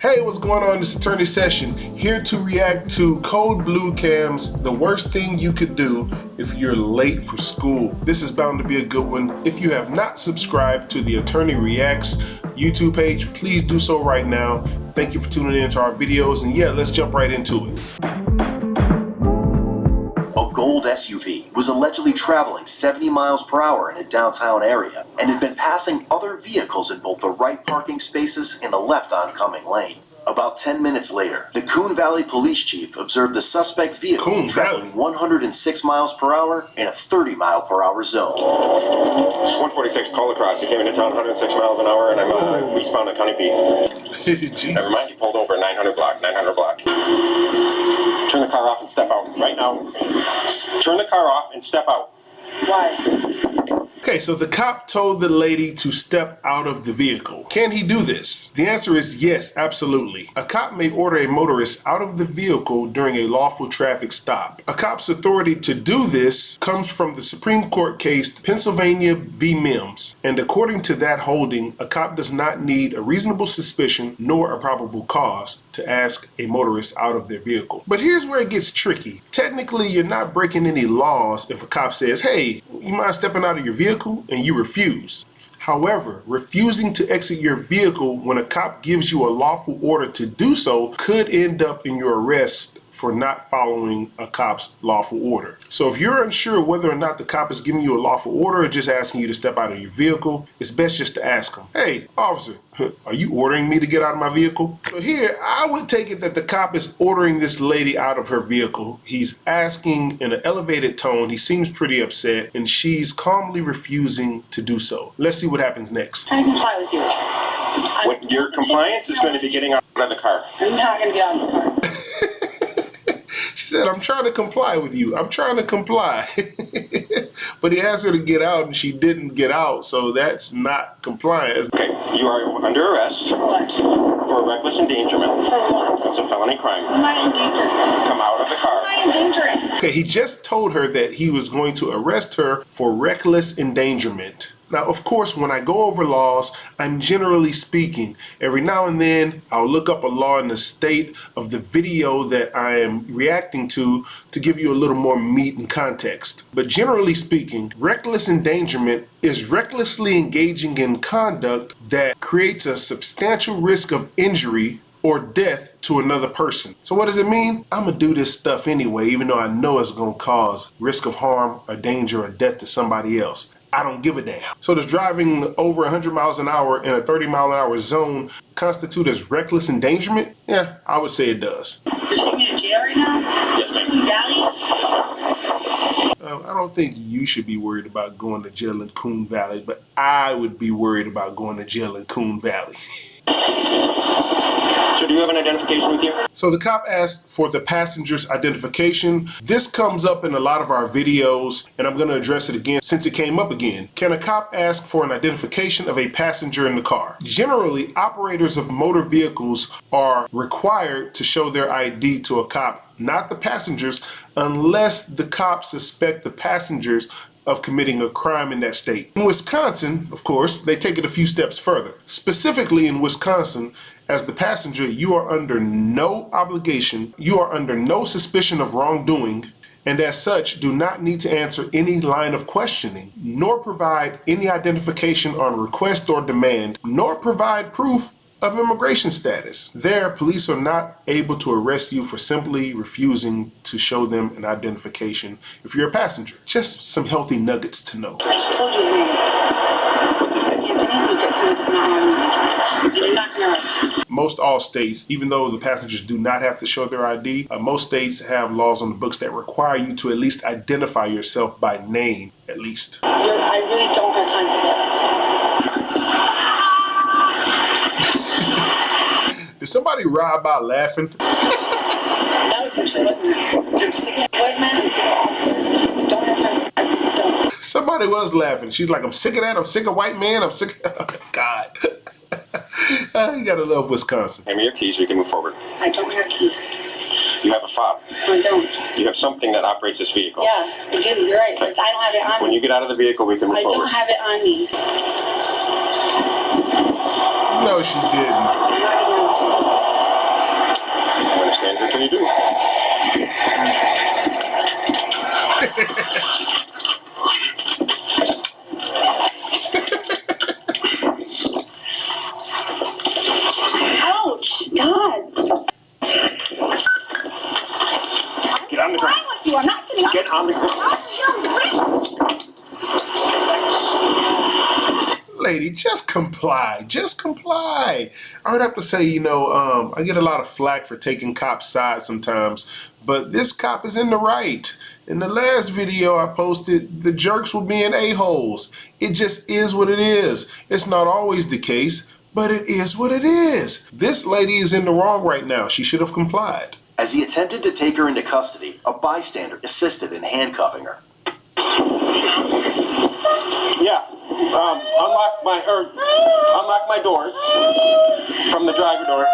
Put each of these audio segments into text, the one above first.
Hey, what's going on? This is Attorney Session, here to react to Code Blue Cam's The Worst Thing You Could Do If You're Late for School. This is bound to be a good one. If you have not subscribed to the Attorney Reacts YouTube page, please do so right now. Thank you for tuning in to our videos, and yeah, let's jump right into it. A gold SUV was allegedly traveling 70 miles per hour in a downtown area and had been passing other vehicles in both the right parking spaces and the left oncoming lane. About 10 minutes later, the Coon Valley police chief observed the suspect vehicle traveling 106 miles per hour in a 30 mile per hour zone. 146, call across. He came into town 106 miles an hour and I'm eastbound at County P. Never mind, he pulled over 900 block. Turn the car off and step out right now. Turn the car off and step out. Why? Okay, so the cop told the lady to step out of the vehicle. Can he do this? The answer is yes, absolutely. A cop may order a motorist out of the vehicle during a lawful traffic stop. A cop's authority to do this comes from the Supreme Court case Pennsylvania v. Mims. And according to that holding, a cop does not need a reasonable suspicion nor a probable cause to ask a motorist out of their vehicle. But here's where it gets tricky. Technically, you're not breaking any laws if a cop says, hey, you mind stepping out of your vehicle? And you refuse. However, refusing to exit your vehicle when a cop gives you a lawful order to do so could end up in your arrest for not following a cop's lawful order. So if you're unsure whether or not the cop is giving you a lawful order or just asking you to step out of your vehicle, it's best just to ask him, hey, officer, are you ordering me to get out of my vehicle? So here, I would take it that the cop is ordering this lady out of her vehicle. He's asking in an elevated tone. He seems pretty upset, and she's calmly refusing to do so. Let's see what happens next. I comply with you. Your compliance is going to be getting out of the car. I'm not going to get out of this car. She said, I'm trying to comply with you. I'm trying to comply. But he asked her to get out and she didn't get out, so that's not compliance. Okay, you are under arrest. For what? For reckless endangerment. For what? That's a felony crime. Am I endangering? Come out of the car. Am I endangering? Okay, he just told her that he was going to arrest her for reckless endangerment. Now, of course, when I go over laws, I'm generally speaking. Every now and then, I'll look up a law in the state of the video that I am reacting to give you a little more meat and context. But generally speaking, reckless endangerment is recklessly engaging in conduct that creates a substantial risk of injury or death to another person. So what does it mean? I'm gonna do this stuff anyway, even though I know it's gonna cause risk of harm or danger or death to somebody else. I don't give a damn. So does driving over 100 miles an hour in a 30 mile an hour zone constitute as reckless endangerment? Yeah, I would say it does. You're taking me to jail right now? Yes, ma'am. Coon Valley? I don't think you should be worried about going to jail in Coon Valley, but I would be worried about going to jail in Coon Valley. So do you have an identification with you? So the cop asked for the passenger's identification. This comes up in a lot of our videos, and I'm going to address it again since it came up again. Can a cop ask for an identification of a passenger in the car? Generally, operators of motor vehicles are required to show their ID to a cop, not the passengers, unless the cops suspect the passengers of committing a crime in that state. In Wisconsin, of course, they take it a few steps further. Specifically in Wisconsin, as the passenger, you are under no obligation, you are under no suspicion of wrongdoing, and as such, do not need to answer any line of questioning, nor provide any identification on request or demand, nor provide proof of immigration status. There, police are not able to arrest you for simply refusing to show them an identification if you're a passenger. Just some healthy nuggets to know. I just told you his name. What's his name? Anthony Lucas, and he does not have an engagement. And you're not going to arrest him. Most all states, even though the passengers do not have to show their ID, most states have laws on the books that require you to at least identify yourself by name, at least. I really don't have time for this. Did somebody ride by laughing? That was mature, wasn't it? I'm sick of white men, I'm sick of officers. I don't have time for that. Don't. Somebody was laughing. She's like, I'm sick of that. I'm sick of white men. I'm sick of... Oh, God. You gotta love Wisconsin. Hand me your keys, we can move forward. I don't have keys. You have a fob. No, I don't. You have something that operates this vehicle. Yeah, I do. You're right. Because I don't have it on me. When you get out of the vehicle, we can move forward. I don't have it on me. No, she didn't. I'm not going to answer. on the Lady, just comply. Just comply. I would have to say, I get a lot of flack for taking cops' side sometimes, but this cop is in the right. In the last video I posted, the jerks were being a-holes. It just is what it is. It's not always the case, but it is what it is. This lady is in the wrong right now. She should have complied. As he attempted to take her into custody, a bystander assisted in handcuffing her. Yeah. Unlock my doors from the driver door.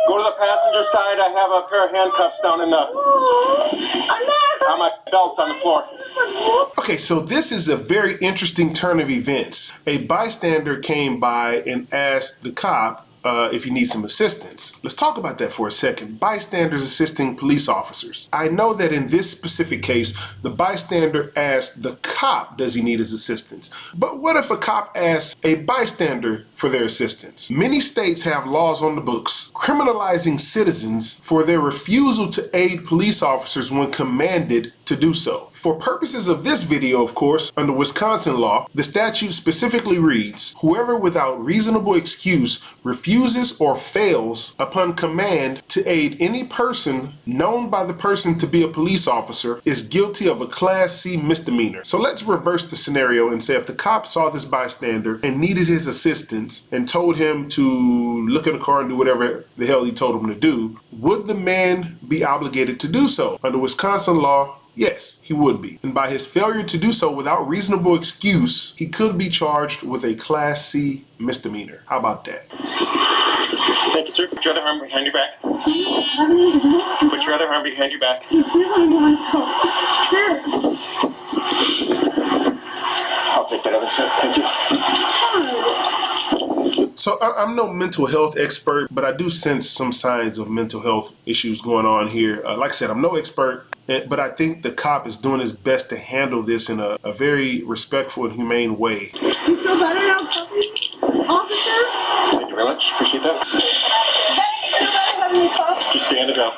Go to the passenger side. I have a pair of handcuffs down in on my belt on the floor. Okay, so this is a very interesting turn of events. A bystander came by and asked the cop if he needs some assistance. Let's talk about that for a second. Bystanders assisting police officers. I know that in this specific case, the bystander asked the cop, does he need his assistance? But what if a cop asks a bystander for their assistance? Many states have laws on the books criminalizing citizens for their refusal to aid police officers when commanded to do so. For purposes of this video, of course, under Wisconsin law, the statute specifically reads, whoever without reasonable excuse refuses or fails upon command to aid any person known by the person to be a police officer is guilty of a Class C misdemeanor. So let's reverse the scenario and say if the cop saw this bystander and needed his assistance and told him to look in the car and do whatever the hell he told him to do, would the man be obligated to do so? Under Wisconsin law, yes, he would be. And by his failure to do so without reasonable excuse, he could be charged with a Class C misdemeanor. How about that? Thank you, sir. Put your other arm behind your back. Put your other arm behind your back. I'll take that other side. Thank you. So I'm no mental health expert, but I do sense some signs of mental health issues going on here. Like I said, I'm no expert, but I think the cop is doing his best to handle this in a very respectful and humane way. You feel better now, puppy? Officer? Thank you very much. Appreciate that. Just stay on the ground.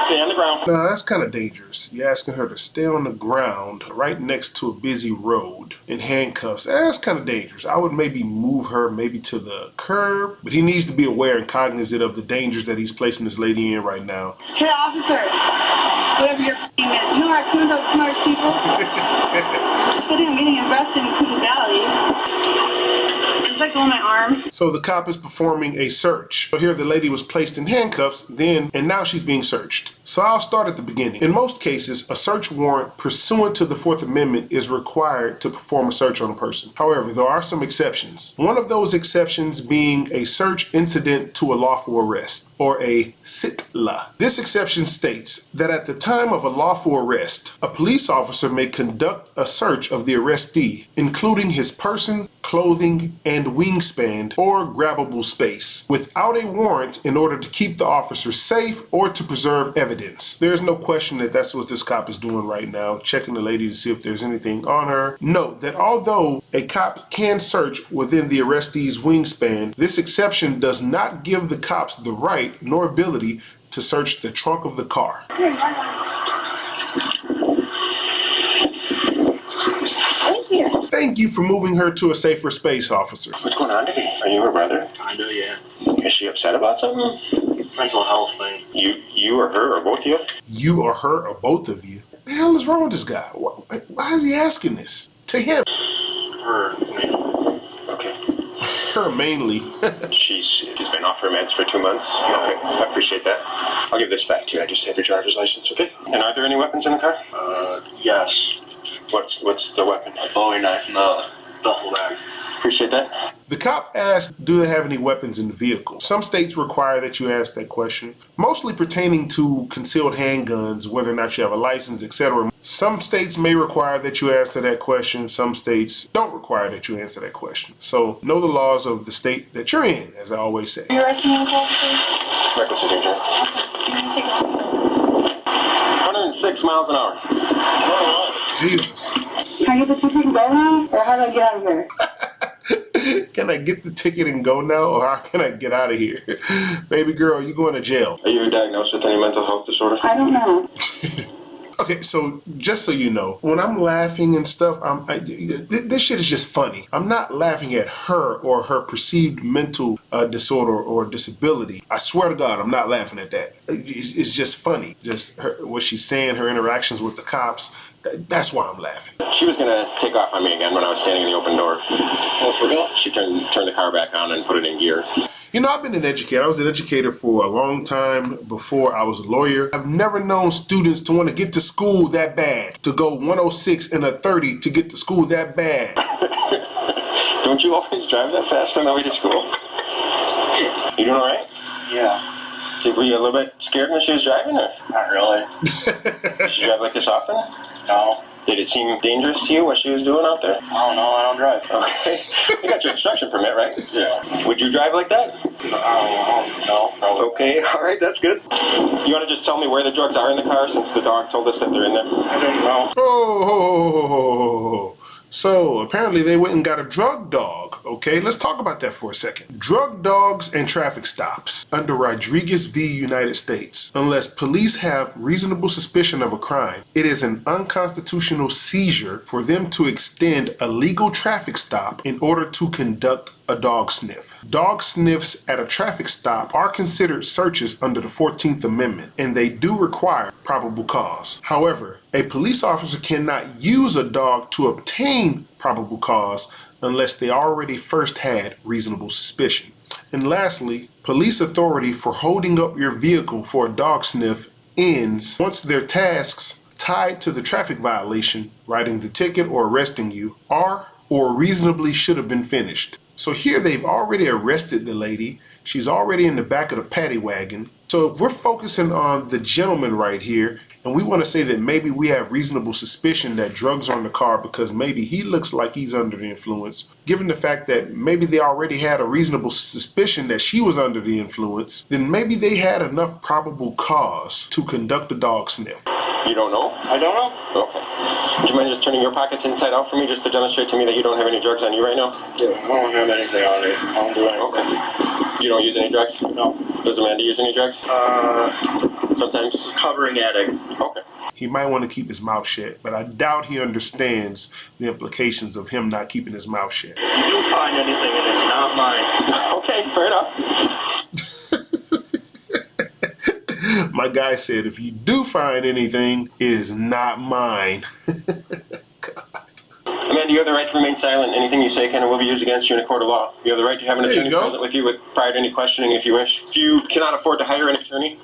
Stay on the ground. Now, that's kind of dangerous. You're asking her to stay on the ground right next to a busy road in handcuffs. That's kind of dangerous. I would maybe move her maybe to the curb, but he needs to be aware and cognizant of the dangers that he's placing this lady in right now. Hey, officer. Whatever your name is. You know raccoons are the smartest people? It's fitting I'm getting arrested in Coon Valley. It's like on my arm. So the cop is performing a search. So here the lady was placed in handcuffs, and now she's being searched. So I'll start at the beginning. In most cases, a search warrant pursuant to the Fourth Amendment is required to perform a search on a person. However, there are some exceptions. One of those exceptions being a search incident to a lawful arrest, or a sitla. This exception states that at the time of a lawful arrest, a police officer may conduct a search of the arrestee, including his person, clothing, and wingspan or grabbable space, without a warrant in order to keep the officer safe or to preserve evidence. There's no question that that's what this cop is doing right now, checking the lady to see if there's anything on her. Note that although a cop can search within the arrestee's wingspan, this exception does not give the cops the right nor ability to search the trunk of the car. Thank you for moving her to a safer space, officer. What's going on today? Are you her brother? Kinda, yeah. Is she upset about something? Mental health thing. You or her or both of you? You or her or both of you? What the hell is wrong with this guy? Why is he asking this? To him. Her, Okay. Her mainly. She's been off her meds for 2 months. Okay, I appreciate that. I'll give this back to you. I just have your driver's license, okay? And are there any weapons in the car? Yes. What's the weapon? A Bowie knife in the duffel bag. Appreciate that. The cop asked, do they have any weapons in the vehicle? Some states require that you ask that question, mostly pertaining to concealed handguns, whether or not you have a license, etc. Some states may require that you answer that question. Some states don't require that you answer that question. So know the laws of the state that you're in, as I always say. You're arresting me, officer? Reckless endanger. Take it. 106 miles an hour. Jesus. Can I get the ticket and go now? Or how do I get out of here? Can I get the ticket and go now, or how can I get out of here? Baby girl, you going to jail. Are you diagnosed with any mental health disorder? I don't know. Okay, so just so you know, when I'm laughing and stuff, this shit is just funny. I'm not laughing at her or her perceived mental disorder or disability. I swear to God, I'm not laughing at that. It's just funny. Just what she's saying, her interactions with the cops. That's why I'm laughing. She was gonna take off on me again when I was standing in the open door. Oh, for real? She turned the car back on and put it in gear. You know, I've been an educator. I was an educator for a long time before I was a lawyer. I've never known students to want to get to school that bad, to go 106 and a 30 to get to school that bad. Don't you always drive that fast on the way to school? You doing all right? Yeah. Were you a little bit scared when she was driving? Or? Not really. Did she drive like this often? No. Did it seem dangerous to you what she was doing out there? I don't know. I don't drive. Okay. You got your instruction permit, right? Yeah. Would you drive like that? No, probably. Okay, all right, that's good. You want to just tell me where the drugs are in the car since the dog told us that they're in there? I don't know. Oh, so apparently they went and got a drug dog. Okay, let's talk about that for a second. Drug dogs and traffic stops under Rodriguez v. United States. Unless police have reasonable suspicion of a crime, it is an unconstitutional seizure for them to extend a legal traffic stop in order to conduct a dog sniff. Dog sniffs at a traffic stop are considered searches under the 14th Amendment, and they do require probable cause. However, a police officer cannot use a dog to obtain probable cause unless they already first had reasonable suspicion. And lastly, police authority for holding up your vehicle for a dog sniff ends once their tasks tied to the traffic violation, writing the ticket or arresting you, are or reasonably should have been finished. So here they've already arrested the lady. She's already in the back of the paddy wagon. So if we're focusing on the gentleman right here, and we want to say that maybe we have reasonable suspicion that drugs are in the car because maybe he looks like he's under the influence, given the fact that maybe they already had a reasonable suspicion that she was under the influence, then maybe they had enough probable cause to conduct a dog sniff. You don't know? I don't know. Okay. Would you mind just turning your pockets inside out for me just to demonstrate to me that you don't have any drugs on you right now? Yeah, I don't have anything on it. I don't do anything. Okay. You don't use any drugs? No. Does Amanda use any drugs? Sometimes. Covering addict. Okay. He might want to keep his mouth shut, but I doubt he understands the implications of him not keeping his mouth shut. If you do find anything and it's not mine. Okay, fair enough. My guy said, if you do find anything, it is not mine. Amanda, you have the right to remain silent. Anything you say can and will be used against you in a court of law. You have the right to have an There you attorney go. present with you prior to any questioning if you wish. If you cannot afford to hire an attorney,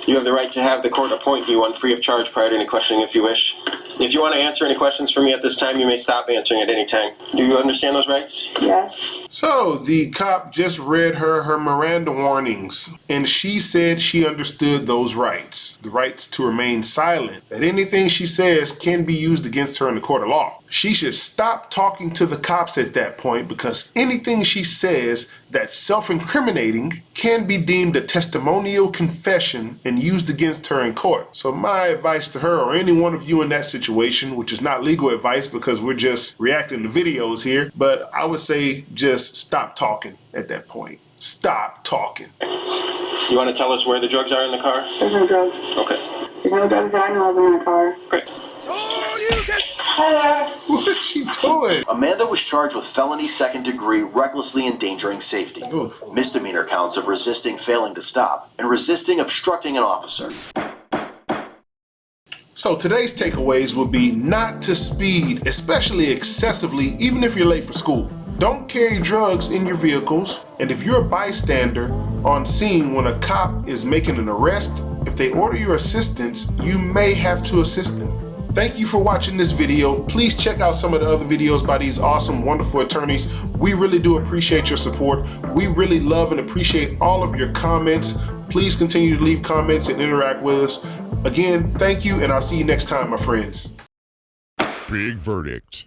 you have the right to have the court appoint you one free of charge prior to any questioning if you wish. If you want to answer any questions for me at this time, you may stop answering at any time. Do you understand those rights? Yes. So the cop just read her Miranda warnings, and she said she understood those rights. The rights to remain silent, that anything she says can be used against her in the court of law. She should stop talking to the cops at that point, because anything she says that's self-incriminating can be deemed a testimonial confession and used against her in court. So my advice to her, or any one of you in that situation, which is not legal advice because we're just reacting to videos here, but I would say just stop talking at that point. Stop talking. You want to tell us where the drugs are in the car? There's no drugs. Okay. There's no drugs that I know of in my car. Great. Hi there. What is she doing? Amanda was charged with felony second-degree recklessly endangering safety, Oof. misdemeanor counts of resisting failing to stop, and resisting obstructing an officer. So today's takeaways will be not to speed, especially excessively, even if you're late for school. Don't carry drugs in your vehicles, and if you're a bystander on scene when a cop is making an arrest, if they order your assistance, you may have to assist them. Thank you for watching this video. Please check out some of the other videos by these awesome, wonderful attorneys. We really do appreciate your support. We really love and appreciate all of your comments. Please continue to leave comments and interact with us. Again, thank you, and I'll see you next time, my friends. Big verdict.